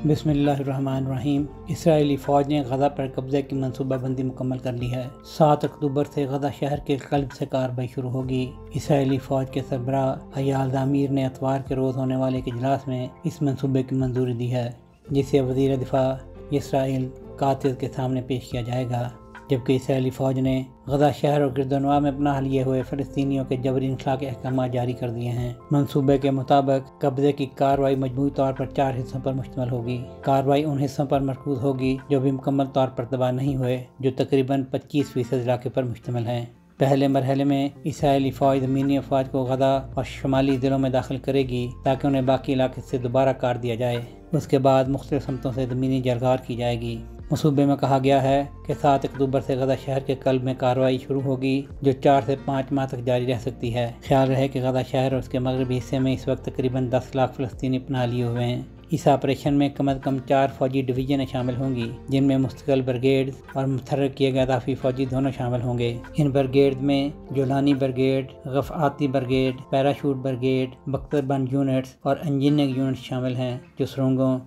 بسم اللہ الرحمن الرحیم۔ اسرائیلی فوج نے غزہ پر قبضے کی منصوبہ بندی مکمل کر لی ہے۔ 7 اکتوبر سے غزہ شہر کے قلب سے کارروائی شروع ہوگی۔ اسرائیلی فوج کے سربراہ ایال زمیر نے اتوار کے روز ہونے والے ایک اجلاس میں اس منصوبے کی منظوری دی ہے، جسے وزیر دفاع اسرائیل قاتل کے سامنے پیش کیا جائے گا، جبکہ اسرائیلی فوج نے غزہ شہر اور گردنواح میں پناہ لیے ہوئے فلسطینیوں کے جبری انخلاء کے احکامات جاری کر دیے ہیں۔ منصوبے کے مطابق قبضے کی کارروائی مجموعی طور پر 4 حصوں پر مشتمل ہوگی۔ کارروائی ان حصوں پر مرکوز ہوگی جو بھی مکمل طور پر تباہ نہیں ہوئے، جو تقریباً 25% علاقے پر مشتمل ہیں۔ پہلے مرحلے میں اسرائیلی فوج زمینی افواج کو غزہ اور شمالی ضلعوں میں داخل کرے گی تاکہ انہیں باقی علاقے سے دوبارہ کاٹ دیا جائے۔ اس کے بعد مختلف سمتوں سے زمینی جرگار کی جائے گی۔ منصوبے میں کہا گیا ہے کہ 7 اکتوبر سے غزہ شہر کے قلب میں کارروائی شروع ہوگی، جو 4 سے 5 ماہ تک جاری رہ سکتی ہے۔ خیال رہے کہ غزہ شہر اور اس کے مغربی حصے میں اس وقت تقریباً 10 لاکھ فلسطینی پناہ لیے ہوئے ہیں۔ اس آپریشن میں کم از کم 4 فوجی ڈویژنیں شامل ہوں گی، جن میں مستقل برگیڈز اور متحرک کیے گئے اضافی فوجی دونوں شامل ہوں گے۔ ان برگیڈز میں جولانی برگیڈ، رفعاتی برگیڈ، پیراشوٹ برگیڈ، بختر بند یونٹس اور انجینئرنگ یونٹس شامل ہیں، جو سرنگوں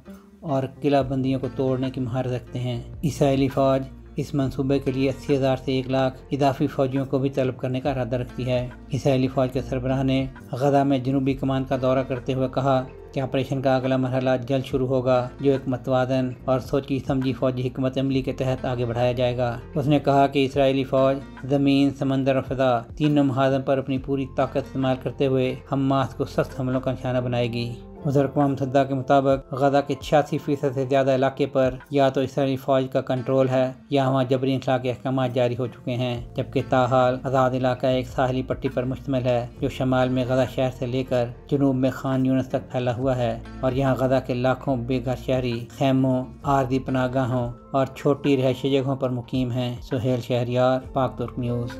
اور قلعہ بندیوں کو توڑنے کی مہارت رکھتے ہیں۔ اسرائیلی فوج اس منصوبے کے لیے 80,000 سے 1 لاکھ اضافی فوجیوں کو بھی طلب کرنے کا ارادہ رکھتی ہے۔ اسرائیلی فوج کے سربراہ نے غزہ میں جنوبی کمان کا دورہ کرتے ہوئے کہا کہ آپریشن کا اگلا مرحلہ جلد شروع ہوگا، جو ایک متوازن اور سوچی سمجھی فوجی حکمت عملی کے تحت آگے بڑھایا جائے گا۔ اس نے کہا کہ اسرائیلی فوج زمین، سمندر اور فضا تینوں محاذن پر اپنی پوری طاقت استعمال کرتے ہوئے حماس کو سخت حملوں کا نشانہ بنائے گی۔ ادھر اقوام متحدہ کے مطابق غزہ کے 86% سے زیادہ علاقے پر یا تو اسرائیلی فوج کا کنٹرول ہے یا وہاں جبری انخلاء کے احکامات جاری ہو چکے ہیں، جبکہ تاحال آزاد علاقہ ایک ساحلی پٹی پر مشتمل ہے جو شمال میں غزہ شہر سے لے کر جنوب میں خان یونس تک پھیلا ہوا ہے، اور یہاں غزہ کے لاکھوں بے گھر شہری خیموں، عارضی پناہ گاہوں اور چھوٹی رہائشی جگہوں پر مقیم ہیں۔ سہیل شہریار، پاک ترک نیوز۔